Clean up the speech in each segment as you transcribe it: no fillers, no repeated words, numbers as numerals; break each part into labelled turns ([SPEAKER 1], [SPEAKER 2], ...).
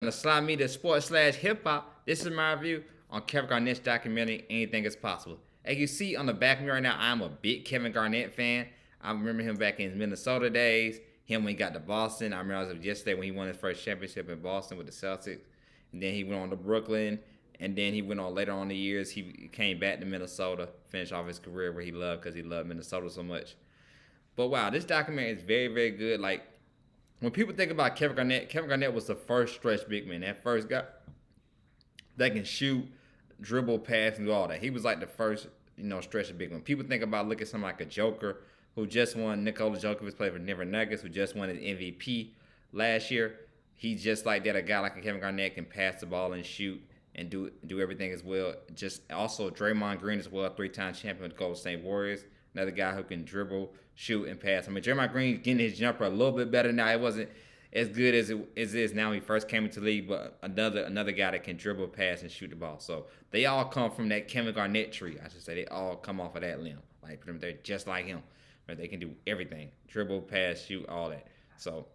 [SPEAKER 1] The Slime Media Sports slash Hip Hop. This is my review on Kevin Garnett's documentary, Anything is Possible. As you see on the back of me right now, I'm a big Kevin Garnett fan. I remember him back in his Minnesota days, him when he got to Boston. I remember it was yesterday when he won his first championship in Boston with the Celtics. And then he went on to Brooklyn. And then he went on later on in the years. He came back to Minnesota, finished off his career where he loved because he loved Minnesota so much. But wow, this documentary is very, very good. Like, when people think about Kevin Garnett was the first stretch big man. That first guy that can shoot, dribble, pass, and do all that. He was like the first, stretch big man. People think about look at something like a Joker who just won. Nikola Jokic played for Denver Nuggets, who just won his MVP last year. He's just like that. A guy like a Kevin Garnett can pass the ball and shoot and do everything as well. Just also Draymond Green as well, 3-time champion with the Golden State Warriors. Another guy who can dribble, shoot, and pass. I mean, Draymond Green getting his jumper a little bit better now. It wasn't as good as it is now when he first came into the league, but another guy that can dribble, pass, and shoot the ball. So they all come from that Kevin Garnett tree. I should say they all come off of that limb. Like they're just like him. Right? They can do everything: dribble, pass, shoot, all that. So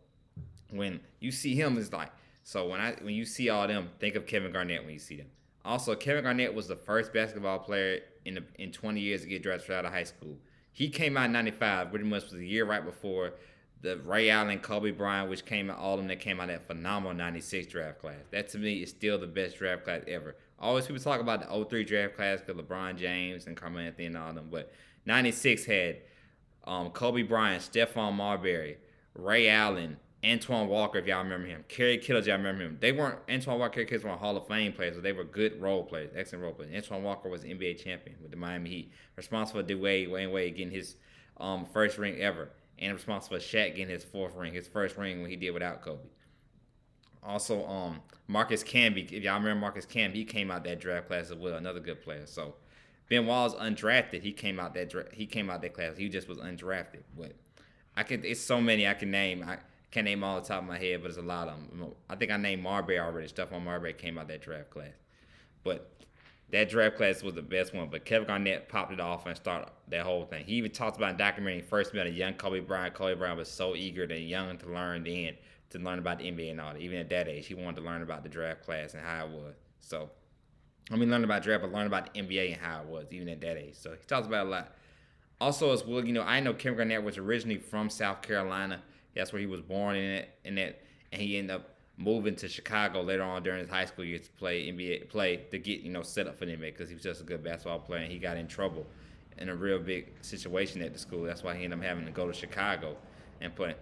[SPEAKER 1] when you see him, it's like so when you see all them, think of Kevin Garnett when you see them. Also, Kevin Garnett was the first basketball player in 20 years to get drafted out of high school. He came out in '95, pretty much was a year right before the Ray Allen, Kobe Bryant, which came out all of them that came out that phenomenal '96 draft class. That to me is still the best draft class ever. Always people talk about the '03 draft class because LeBron James and Carmelo Anthony and all of them, but '96 had Kobe Bryant, Stephon Marbury, Ray Allen, Antoine Walker, if y'all remember him. Kerry Kittles, y'all remember him. They weren't Antoine Walker, Kerry Kittles weren't Hall of Fame players, but they were good role players, excellent role players. Antoine Walker was NBA champion with the Miami Heat, responsible for Dwayne Wade getting his first ring ever, and responsible for Shaq getting his fourth ring, his first ring when he did without Kobe. Also, Marcus Camby, if y'all remember Marcus Camby, he came out that draft class as well, another good player. So Ben Wallace undrafted, he came out that class. He just was undrafted, but it's so many I can name. I can't name all the top of my head, but it's a lot of them. I think I named Marbury already. Stephon Marbury came out that draft class. But that draft class was the best one. But Kevin Garnett popped it off and started that whole thing. He even talked about in documentary he first met a young Kobe Bryant. Kobe Bryant was so eager and young to learn then, to learn about the NBA and all that. Even at that age, he wanted to learn about the draft class and how it was. So, learn about draft, but learn about the NBA and how it was, even at that age. So he talks about it a lot. Also, as well, I know Kevin Garnett was originally from South Carolina. That's where he was born and he ended up moving to Chicago later on during his high school years to play NBA, play to get set up for the NBA because he was just a good basketball player and he got in trouble in a real big situation at the school. That's why he ended up having to go to Chicago and play.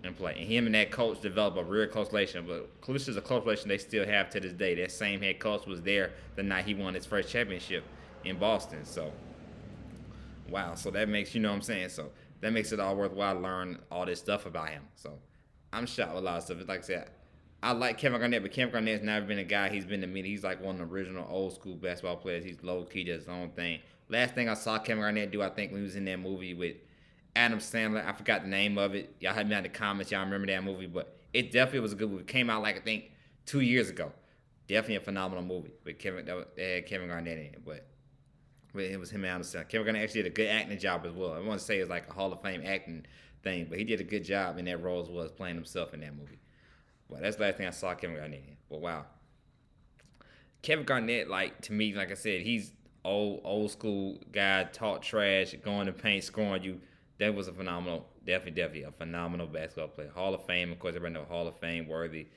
[SPEAKER 1] And him and that coach developed a real close relation. But close is a close relation they still have to this day. That same head coach was there the night he won his first championship in Boston. So wow, so that makes what I'm saying. So that makes it all worthwhile to learn all this stuff about him. So I'm shocked with a lot of stuff. Like I said, I like Kevin Garnett, but Kevin Garnett's never been a guy. He's been to me. He's like one of the original old school basketball players. He's low key, does his own thing. Last thing I saw Kevin Garnett do, I think, when he was in that movie with Adam Sandler. I forgot the name of it. Y'all had me in the comments. Y'all remember that movie, but it definitely was a good movie. It came out like I think 2 years ago. Definitely a phenomenal movie with that had Kevin Garnett in it, but it was him and Adam Sandler. Kevin Garnett actually did a good acting job as well. I want to say it's like a Hall of Fame acting thing, but he did a good job in that role as well as playing himself in that movie. Well, that's the last thing I saw Kevin Garnett in. But wow, Kevin Garnett, like to me, like I said, he's old school guy, talk trash, going to paint, scoring you. That was a phenomenal, definitely a phenomenal basketball player. Hall of Fame, of course, everybody know Hall of Fame worthy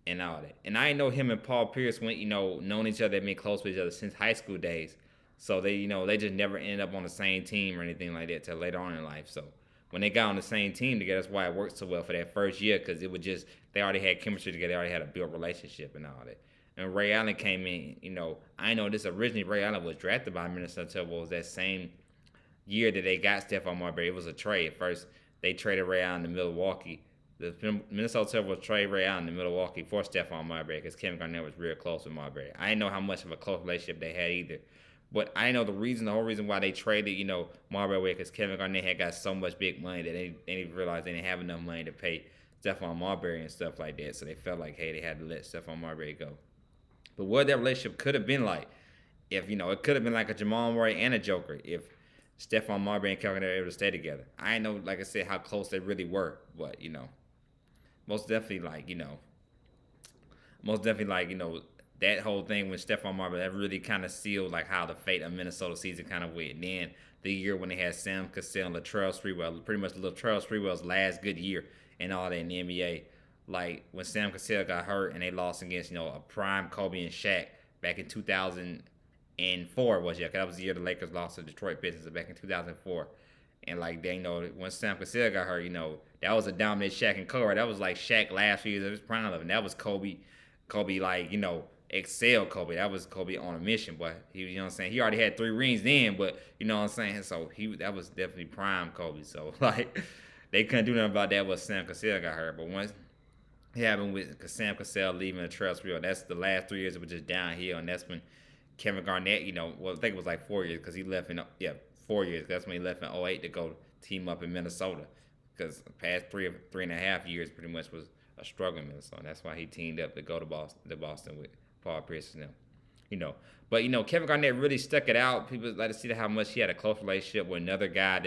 [SPEAKER 1] and all that. And I know him and Paul Pierce went, known each other, been close with each other since high school days. So they just never ended up on the same team or anything like that till later on in life. So when they got on the same team together, that's why it worked so well for that first year because it was just they already had chemistry together, they already had a built relationship and all that. And Ray Allen came in, I know this originally Ray Allen was drafted by Minnesota Timberwolves that same year that they got Stephon Marbury. It was a trade. First, they traded Ray Allen to Milwaukee. The Minnesota Timberwolves traded Ray Allen to Milwaukee for Stephon Marbury because Kevin Garnett was real close with Marbury. I didn't know how much of a close relationship they had either. But I know the whole reason why they traded, Marbury away because Kevin Garnett had got so much big money that they didn't realize they didn't have enough money to pay Stephon Marbury and stuff like that. So they felt like, hey, they had to let Stephon Marbury go. But what that relationship could have been like, if, it could have been like a Jamal Murray and a Joker if Stephon Marbury and Kevin Garnett were able to stay together. I know, like I said, how close they really were. But, most definitely, like, most definitely like that whole thing with Stephon Marbury, that really kind of sealed like how the fate of Minnesota season kind of went. Then the year when they had Sam Cassell and Latrell Sprewell, pretty much Latrell Sprewell's last good year and all that in the NBA. Like when Sam Cassell got hurt and they lost against a prime Kobe and Shaq back in 2004 was that was the year the Lakers lost to Detroit Pistons back in 2004. And like they when Sam Cassell got hurt, that was a dominant Shaq and Kobe. That was like Shaq last few years of his prime, and that was Kobe like excel Kobe. That was Kobe on a mission, but what I'm saying, he already had 3 rings then, but you know what I'm saying. So that was definitely prime Kobe. So like they couldn't do nothing about that when Sam Cassell got hurt. But once it happened with Sam Cassell leaving the Trail Spiel, that's the last 3 years it was just downhill, and that's when Kevin Garnett, well I think it was like 4 years because he left in 4 years. That's when he left in '08 to go team up in Minnesota because the past 3.5 years pretty much was a struggle in Minnesota. And that's why he teamed up to go to Boston with Paul Pierce and them. But Kevin Garnett really stuck it out. People like to see how much he had a close relationship with another guy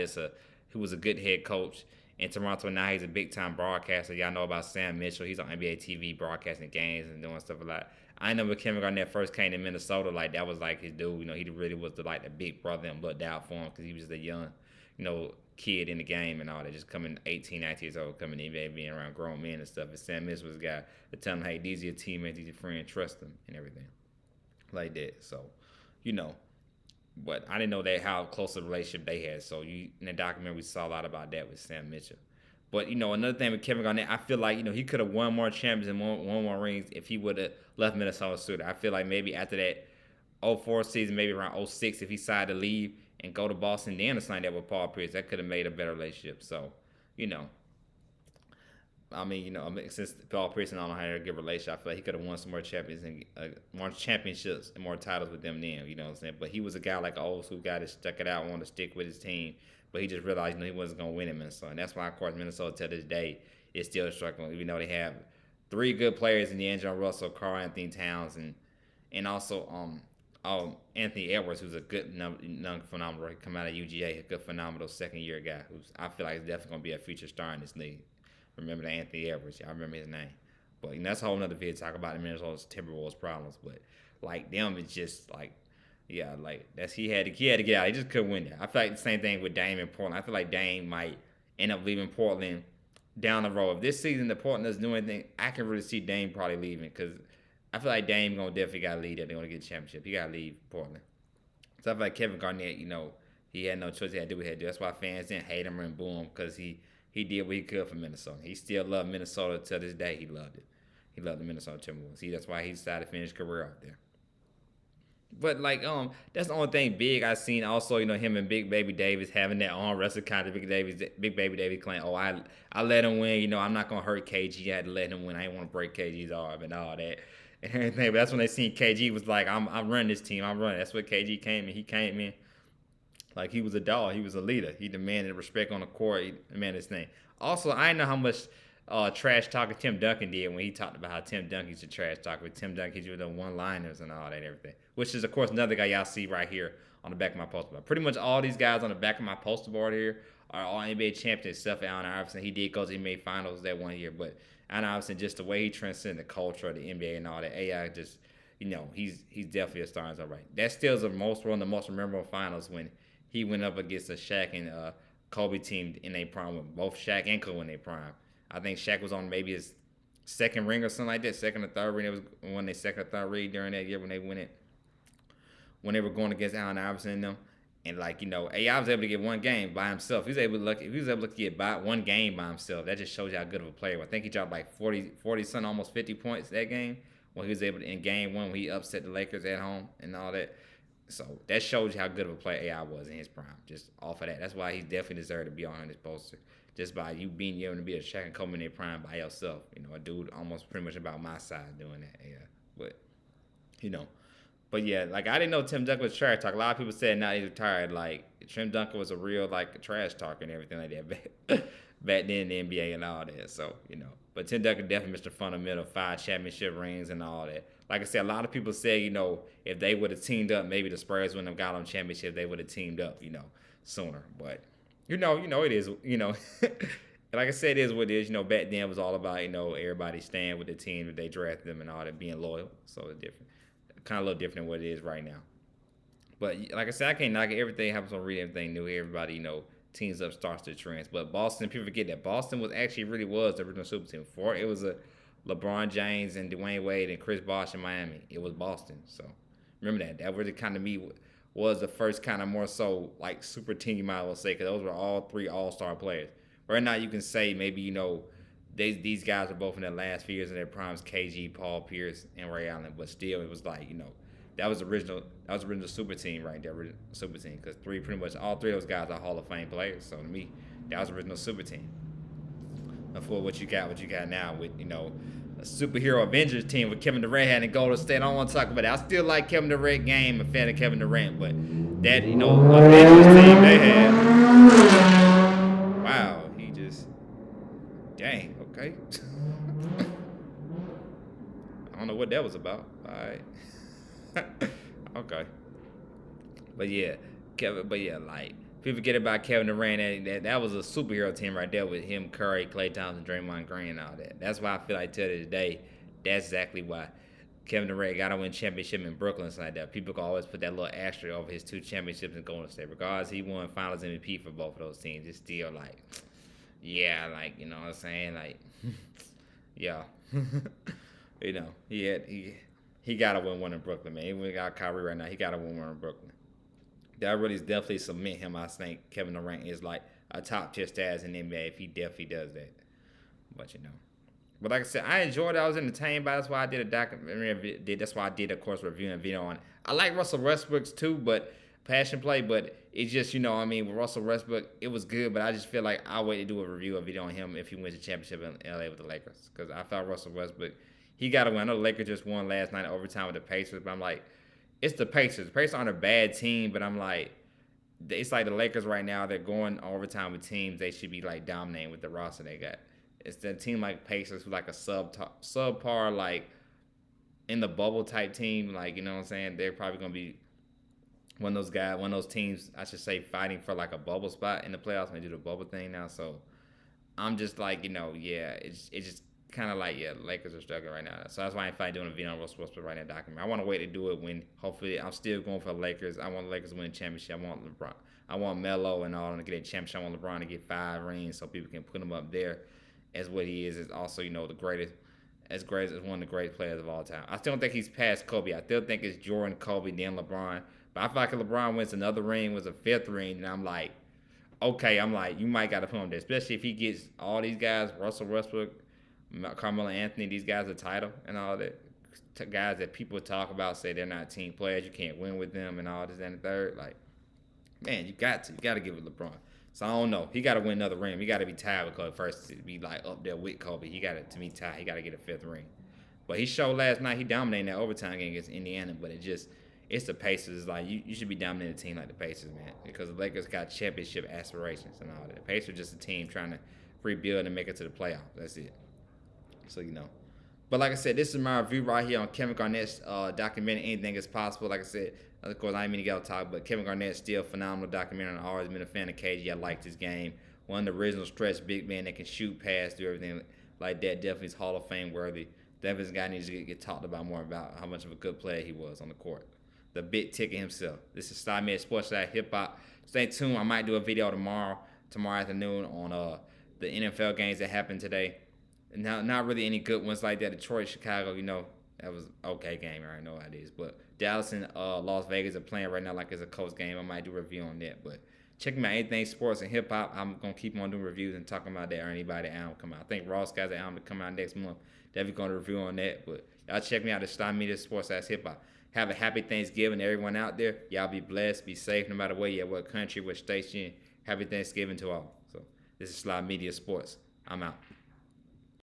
[SPEAKER 1] who was a good head coach in Toronto. Now he's a big time broadcaster. Y'all know about Sam Mitchell. He's on NBA TV broadcasting games and doing stuff like that. I know when Kevin Garnett first came to Minnesota, like that was like his dude. He really was the big brother and looked out for him because he was a young, kid in the game and all that. Just coming 18, 19 years old, coming in the NBA, being around grown men and stuff. And Sam Mitchell was the guy to tell him, hey, these are your teammates, these are your friends, trust them and everything like that. So, but I didn't know how close a relationship they had. So in the documentary, we saw a lot about that with Sam Mitchell. But another thing with Kevin Garnett, I feel like he could have won more champions and won more rings if he would have left Minnesota sooner. I feel like maybe after that '04 season, maybe around '06, if he decided to leave and go to Boston, then to sign that with Paul Pierce, that could have made a better relationship. So, since Paul Pierce and I don't have a good relationship, I feel like he could have won some more champions and more championships and more titles with them then. You know what I'm saying? But he was a guy like an old school guy that stuck it out, wanted to stick with his team. But he just realized he wasn't going to win in Minnesota. And that's why, of course, Minnesota to this day is still struggling. Even though they have 3 good players in D'Angelo Russell, Karl Anthony Towns, and also Anthony Edwards, who's a good phenomenal rookie, come out of UGA, a good phenomenal second-year guy who's I feel like is definitely going to be a future star in this league. Remember the Anthony Edwards. Y'all remember his name. But that's a whole other video talk about the Minnesota's Timberwolves problems. But like them, it's just like he had to get out. He just couldn't win there. I feel like the same thing with Dame in Portland. I feel like Dame might end up leaving Portland down the road. If this season the Portland doesn't do anything, I can really see Dame probably leaving because I feel like Dame definitely got to leave if they want to get a championship. He got to leave Portland. So I feel like Kevin Garnett, he had no choice. He had to do what he had to do. That's why fans didn't hate him and boo him because he did what he could for Minnesota. He still loved Minnesota to this day. He loved it. He loved the Minnesota Timberwolves. That's why he decided to finish his career out there. But that's the only thing big I seen. Also, him and Big Baby Davis having that arm wrestle kind of Big Baby Davis claim, oh, I let him win. I'm not gonna hurt KG. I had to let him win. I didn't want to break KG's arm and all that and everything. But that's when they seen KG was like, I'm running this team. I'm running. That's what KG came in. He came in like he was a dog. He was a leader. He demanded respect on the court. He demanded his thing. Also, I didn't know how much trash talking Tim Duncan did when he talked about how Tim Duncan's a trash talker. With Tim Duncan, he's doing one-liners and all that and everything. Which is, of course, another guy y'all see right here on the back of my poster board. Pretty much all these guys on the back of my poster board here are all NBA champions except for Allen Iverson. He did go to the NBA Finals that one year, but Allen Iverson, just the way he transcended the culture of the NBA and all that, AI just, he's definitely a star in his own right. That still is one of the most memorable finals when he went up against the Shaq and Kobe team in their prime, with both Shaq and Kobe in their prime. I think Shaq was on maybe his second ring or something like that, second or third ring. It was when they second or third ring during that year when they win it, when they were going against Allen Iverson and them. And AI was able to get one game by himself. He was able to get by one game by himself. That just shows you how good of a player. I think he dropped like 40 something, almost 50 points that game when he was able to, in game 1 when he upset the Lakers at home and all that. So that shows you how good of a player AI was in his prime. Just off of that. That's why he definitely deserved to be on this poster. Just by you being able to be a Shaq and Kobe in their prime by yourself. A dude almost pretty much about my side doing that. Yeah. But yeah, I didn't know Tim Duncan was trash talk. A lot of people said now he's retired. Tim Duncan was a real trash talker and everything like that back then in the NBA and all that. So, But Tim Duncan definitely Mr. Fundamental, 5 championship rings and all that. Like I said, a lot of people say, if they would have teamed up, maybe the Spurs wouldn't have got on championship. They would have teamed up, sooner. But it is, like I said, it is what it is. Back then it was all about everybody staying with the team that they drafted them and all that, being loyal. So it's different, kind of a little different than what it is right now. But like I said, I can't knock it. Everything happens on read everything new. Everybody, teams up, starts the trends. But Boston, people forget that Boston really was the original super team. Before it was a LeBron James and Dwayne Wade and Chris Bosh in Miami. It was Boston. So remember that. That really kind of was the first kind of more so like super team you might as well say, because those were all three all-star players. Right now you can say maybe these guys are both in their last few years in their primes, KG, Paul Pierce, and Ray Allen. But still, it was like that was original. That was original super team right there, original super team. Because pretty much all three of those guys are Hall of Fame players. So to me, that was original super team. Before what you got now with a superhero Avengers team with Kevin Durant had in Golden State. I don't want to talk about that. I still like Kevin Durant game, a fan of Kevin Durant, but that Avengers team they had. Wow, he just dang okay. I don't know what that was about. All right. Okay. But yeah, like people forget about Kevin Durant. That was a superhero team right there with him, Curry, Klay Thompson, Draymond Green, and all that. That's why I feel like till this day, that's exactly why Kevin Durant got to win championship in Brooklyn and like that. People can always put that little asterisk over his 2 championships in Golden State. Regardless, he won Finals MVP for both of those teams. It's still like, yeah, like you know what I'm saying, like, yeah, he got to win one in Brooklyn, man. Even got Kyrie right now, he got to win one in Brooklyn. That really definitely cement him. I think Kevin Durant is like a top tier status in the NBA if he definitely does that. But but like I said, I enjoyed it. I was entertained by it. That's why I did a documentary. That's why I did, of course, reviewing a video on it. I like Russell Westbrook's too, but passion play. But it's just with Russell Westbrook, it was good. But I just feel like I'll wait to do a video on him if he wins the championship in LA with the Lakers, because I thought Russell Westbrook, he got to win. I know the Lakers just won last night in overtime with the Pacers, but I'm like, it's the Pacers. The Pacers aren't a bad team, but I'm like, it's like the Lakers right now. They're going overtime with teams they should be like dominating with the roster they got. It's the team like Pacers who's like a subpar, like in the bubble type team. Like, you know what I'm saying? They're probably gonna be one of those teams, I should say, fighting for like a bubble spot in the playoffs. They do the bubble thing now, so I'm just like, it's just kind of like, Lakers are struggling right now. So that's why I'm doing a video on Russell Westbrook right now documentary. I want to wait to do it when hopefully I'm still going for the Lakers. I want the Lakers to win a championship. I want LeBron. I want Melo and all to get a championship. I want LeBron to get 5 rings so people can put him up there as what he is also, the greatest, as great as one of the greatest players of all time. I still don't think he's past Kobe. I still think it's Jordan, Kobe, then LeBron. But I feel like if LeBron wins another ring, was a 5th ring, and I'm like, okay, you might got to put him there, especially if he gets all these guys, Russell Westbrook, Carmelo Anthony, these guys, a title and all that. Guys that people talk about say they're not team players, you can't win with them and all this and the third. Like, man, you got to give it LeBron. So I don't know. He got to win another ring. He got to be tied with Kobe first to be like up there with Kobe. He got to be tied. He got to get a 5th ring. But he showed last night he dominated that overtime game against Indiana. But it's the Pacers. It's like you should be dominating a team like the Pacers, man, because the Lakers got championship aspirations and all that. The Pacers are just a team trying to rebuild and make it to the playoffs. That's it. So But like I said, this is my review right here on Kevin Garnett's documentary, Anything Is Possible. Like I said, of course, I didn't mean to get off topic, but Kevin Garnett's still a phenomenal documentary. I've always been a fan of KG. I liked his game. One of the original stretch big men that can shoot, pass, do everything like that. Definitely is Hall of Fame worthy. Definitely is a guy needs to get talked about more about how much of a good player he was on the court. The big ticket himself. This is Sly Sports Hip Hop. Stay tuned. I might do a video tomorrow afternoon on the NFL games that happened today. Not really any good ones like that. Detroit, Chicago, that was okay game. I know how it is. But Dallas and Las Vegas are playing right now like it's a close game. I might do a review on that. But check me out, anything sports and hip hop. I'm gonna keep on doing reviews and talking about that or anybody that album come out. I think Ross got the album to come out next month. Definitely gonna review on that. But y'all check me out at Sly Media Sports Hip Hop. Have a happy Thanksgiving, everyone out there. Y'all be blessed, be safe, no matter where you're at, what country, what station. Happy Thanksgiving to all. So this is Sly Media Sports. I'm out.